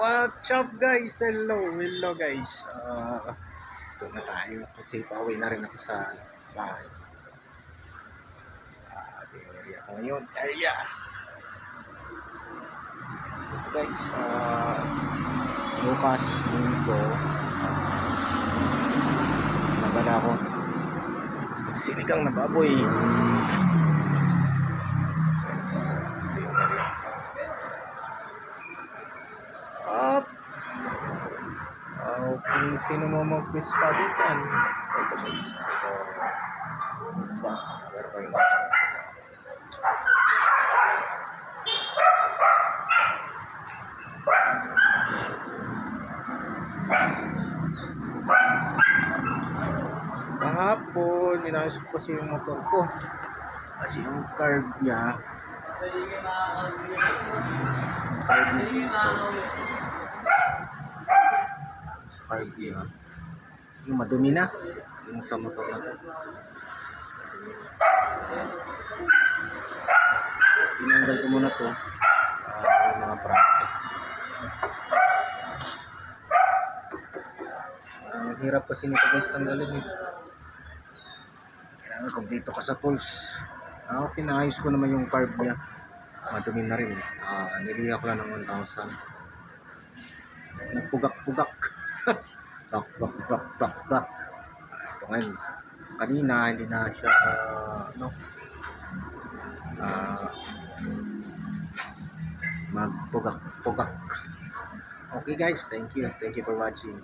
What's up guys? Hello guys. Ito na tayo kasi pauwi na rin ako sa bahay. Area ko ngayon. Area. Guys, bukas linggo. Nabala ako. Sinigang na baboy. Up. Kung sino mo mag-quiz pa dito, ito guys. Quiz pa. Kahapon, inayos ko kasi yung motor ko. Kasi yung carb niya, yung madumi na yung sa motor na to. Tinanggal ko muna to, yung mga brackets. Ang hirap kasi nito guys tanggalin eh. Kailangan kompleto ka sa tools. Pinayos ko naman yung carb niya, madumi na rin. Niliha ko lang ng 1,000. Nagpugak-pugak. Bak. Ito ngayon, kanina hindi na siya magpugak-pugak. Okay guys, thank you for watching.